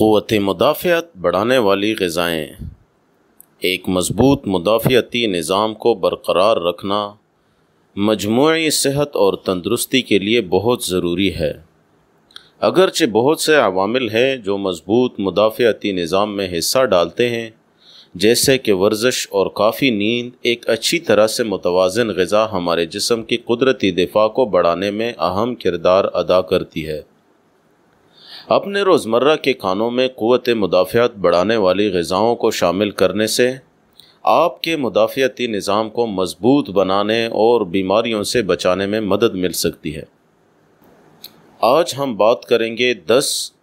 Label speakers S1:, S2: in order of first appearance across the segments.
S1: क़ुव्वत मुदाफ़ियत बढ़ाने वाली ग़िज़ाएँ। एक मज़बूत मुदाफ़ियती निज़ाम को बरक़रार रखना मजमूई सेहत और तंदुरुस्ती के लिए बहुत ज़रूरी है। अगरचे बहुत से अवामिल हैं जो मज़बूत मुदाफ़ियती निज़ाम में हिस्सा डालते हैं, जैसे कि वर्जिश और काफ़ी नींद, एक अच्छी तरह से मुतवाज़िन ग़िज़ा हमारे जिस्म की कुदरती दिफ़ा को बढ़ाने में अहम किरदार अदा करती है। अपने रोज़मर्रा के खानों में क़ुव्वत मुदाफ़ियत बढ़ाने वाली ग़िज़ाओं को शामिल करने से आपके मुदाफ़ियती निज़ाम को मज़बूत बनाने और बीमारियों से बचाने में मदद मिल सकती है। आज हम बात करेंगे 10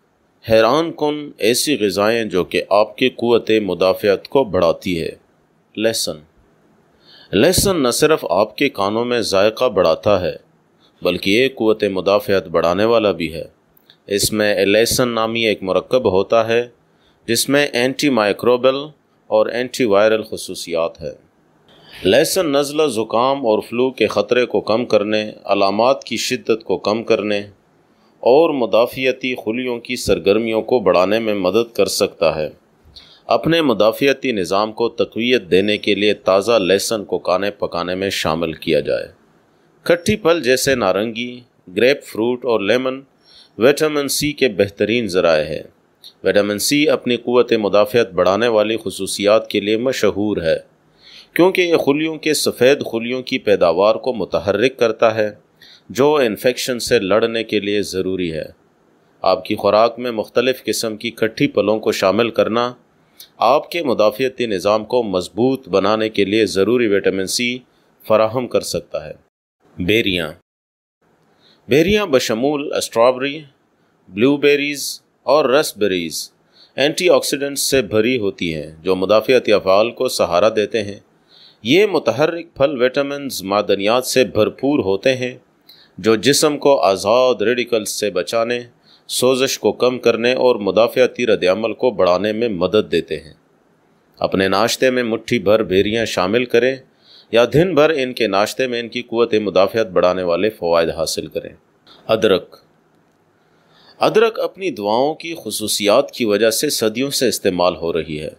S1: हैरान कुन ऐसी ग़िज़ाएँ जो कि आपकी क़ुव्वत मुदाफ़ियत को बढ़ाती है। लहसुन न सिर्फ़ आपके खानों में जायका बढ़ाता है, बल्कि ये क़ुव्वत मुदाफ़ियत बढ़ाने वाला भी है। इसमें एलैसन नामी एक मुरक्कब होता है जिसमें एंटी माइक्रोबियल और एंटी वायरल खसूसियात है। लहसुन नज़ला, ज़ुकाम और फ्लू के ख़तरे को कम करने, अलामात की शिद्दत को कम करने और मुदाफ़ियती खुलियों की सरगर्मियों को बढ़ाने में मदद कर सकता है। अपने मुदाफ़ियती निज़ाम को तक़वियत देने के लिए ताज़ा लहसुन को खाने पकाने में शामिल किया जाए। खट्टी फल जैसे नारंगी, ग्रेप फ्रूट और लेमन विटामिन सी के बेहतरीन ज़राए हैं। विटामिन सी अपनी क़ुव्वत मुदाफ़ियत बढ़ाने वाली खसूसियात के लिए मशहूर है, क्योंकि ये खुलियों के सफ़ेद खुलियों की पैदावार को मुतहर्रिक करता है, जो इन्फेक्शन से लड़ने के लिए ज़रूरी है। आपकी खुराक में मुख्तलिफ़ किस्म की खट्टी फलों को शामिल करना आपके मुदाफ़ियती निज़ाम को मज़बूत बनाने के लिए ज़रूरी विटामिन सी फ़राहम कर सकता है। बेरियाँ बशमूल स्ट्रॉबेरी, ब्लूबेरीज़ और रसबेरीज़ एंटीऑक्सीडेंट्स से भरी होती हैं, जो मुदाफ़ियती अफ़आल को सहारा देते हैं। ये मुतहर्रिक फल विटामिन्स, मादनियात से भरपूर होते हैं, जो जिस्म को आज़ाद रेडिकल्स से बचाने, सोजिश को कम करने और मुदाफ़ियती रद्द-ए-अमल को बढ़ाने में मदद देते हैं। अपने नाश्ते में मुट्ठी भर बेरियाँ शामिल करें या दिन भर इनके नाश्ते में इनकी क़ुव्वत मुदाफ़ियत बढ़ाने वाले फ़वाइद हासिल करें। अदरक अपनी दवाओं की खुसूसियात की वजह से सदियों से इस्तेमाल हो रही है।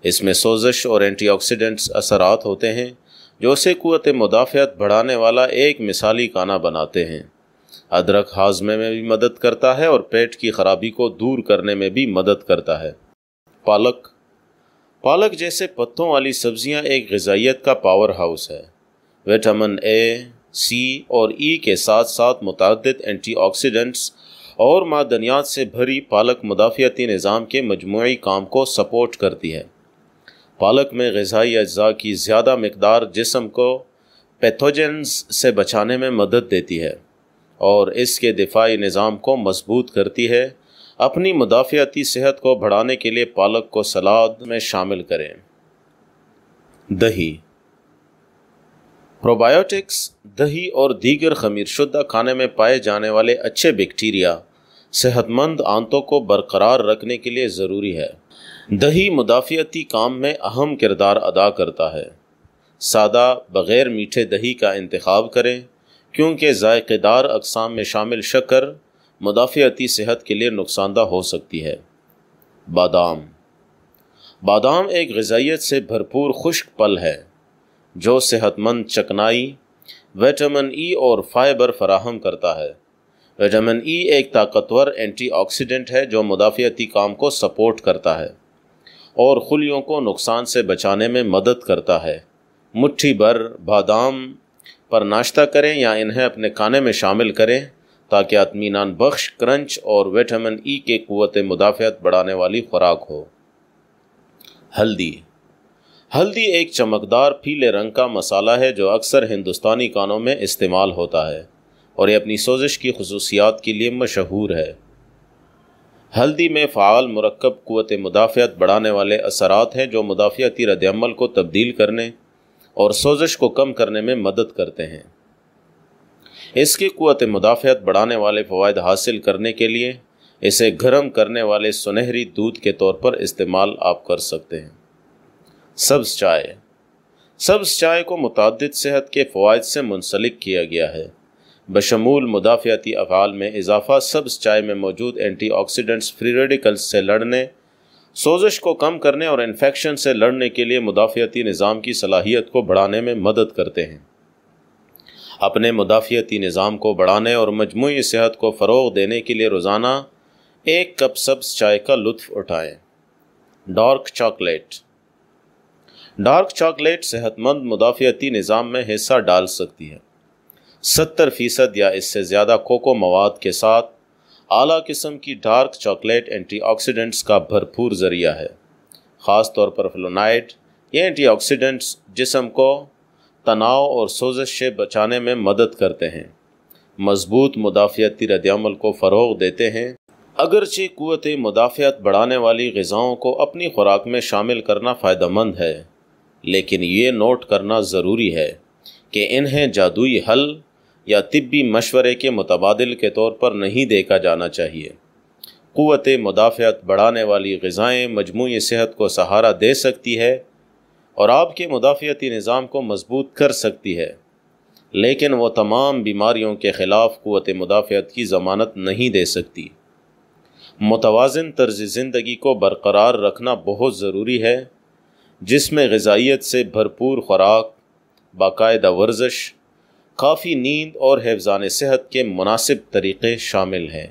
S1: इसमें सोजिश और एंटीऑक्सीडेंट्स असरात होते हैं, जो उसे क़ुव्वत मुदाफ़ियत बढ़ाने वाला एक मिसाली खाना बनाते हैं। अदरक हाज़मे में भी मदद करता है और पेट की ख़राबी को दूर करने में भी मदद करता है। पालक जैसे पत्तों वाली सब्जियां एक ग़िज़ाइयत का पावर हाउस है। विटामिन ए, सी और ई के साथ साथ मुतअद्दिद एंटीऑक्सीडेंट्स और मादनियात से भरी पालक मुदाफ़ियती निज़ाम के मजमूई काम को सपोर्ट करती है। पालक में ग़िज़ाई अज्जा की ज़्यादा मिक़दार जिस्म को पैथोजेंस से बचाने में मदद देती है और इसके दिफ़ाई निज़ाम को मज़बूत करती है। अपनी मुदाफ़ियती सेहत को बढ़ाने के लिए पालक को सलाद में शामिल करें। दही, प्रोबायोटिक्स, दही और दीगर ख़मीर शुद्धा खाने में पाए जाने वाले अच्छे बैक्टीरिया सेहतमंद आंतों को बरकरार रखने के लिए ज़रूरी है। दही मुदाफ़ियती काम में अहम किरदार अदा करता है। सादा बग़ैर मीठे दही का इंतखाब करें, क्योंकि ज़ायक़ेदार अक़साम में शामिल शक्कर मुदाफ़ियती सेहत के लिए नुकसानदा हो सकती है। बादाम एक ग़िज़ाइयत से भरपूर खुश्क फल है, जो सेहतमंद चकनाई, विटामिन ई और फाइबर फराहम करता है। विटामिन ई एक ताकतवर एंटीऑक्सीडेंट है जो मुदाफ़ियती काम को सपोर्ट करता है और खुलियों को नुकसान से बचाने में मदद करता है। मुट्ठी भर बादाम पर नाश्ता करें या इन्हें अपने खाने में शामिल करें, ताकि इत्मीनान बख्श क्रंच और विटामिन ई के क़ुव्वत मुदाफ़ियत बढ़ाने वाली खुराक हो। हल्दी एक चमकदार पीले रंग का मसाला है जो अक्सर हिंदुस्तानी खानों में इस्तेमाल होता है और ये अपनी सोजिश की खुसूसियात के लिए मशहूर है। हल्दी में फ़ाल मुरक्कब क़ुव्वत मुदाफ़ियत बढ़ाने वाले असरात हैं, जो मुदाफ़ियती रद्द-ए-अमल को तब्दील करने और सोजिश को कम करने में मदद करते हैं। इसकी क़ुव्वत मुदाफ़ियत बढ़ाने वाले फ़वाइद हासिल करने के लिए इसे गर्म करने वाले सुनहरी दूध के तौर पर इस्तेमाल आप कर सकते हैं। सब्ज़ चाय को मुतअद्दिद सेहत के फ़वाइद से मुंसलिक किया गया है। بشمول مدافعتی افعال میں اضافہ سبز چائے میں موجود اینٹی آکسیڈنٹس فری ریڈیکلز سے لڑنے، سوزش کو کم کرنے اور انفیکشن سے لڑنے کے لیے مدافعتی نظام کی صلاحیت کو بڑھانے میں مدد کرتے ہیں۔ اپنے مدافعتی نظام کو بڑھانے اور مجموعی صحت کو فروغ دینے کے لیے روزانہ 1 کپ سبز چائے کا لطف اٹھائیں۔ Dark chocolate. ڈارک چاکلیٹ صحت مند مدافعتی نظام میں حصہ ڈال سکتی ہے۔ 70% یا اس سے زیادہ کوکو مواد کے ساتھ اعلیٰ قسم کی ڈارک چاکلیٹ اینٹی آکسیڈنٹس کا بھرپور ذریعہ ہے۔ خاص طور پر فلونائڈ، یہ اینٹی آکسیڈنٹس جسم کو تناؤ اور سوزش سے بچانے میں مدد کرتے ہیں، مضبوط مدافعتی ردعمل کو فروغ دیتے ہیں۔ اگرچہ قوت مدافعت بڑھانے والی غذاؤں کو اپنی خوراک میں شامل کرنا فائدہ مند ہے، لیکن یہ نوٹ کرنا ضروری ہے کہ انہیں جادوئی حل یا طبی مشورے کے متبادل کے طور پر نہیں دیکھا جانا چاہیے۔ قوت مدافعت بڑھانے والی غذائیں مجموعی صحت کو سہارا دے سکتی ہے اور آپ کے مدافعتی نظام کو مضبوط کر سکتی ہے، لیکن وہ تمام بیماریوں کے خلاف قوت مدافعت کی ضمانت نہیں دے سکتی۔ متوازن طرز زندگی کو برقرار رکھنا بہت ضروری ہے، جس میں غذائیت سے بھرپور خوراک، باقاعدہ ورزش، کافی نیند اور حفظان صحت کے مناسب طریقے شامل ہیں۔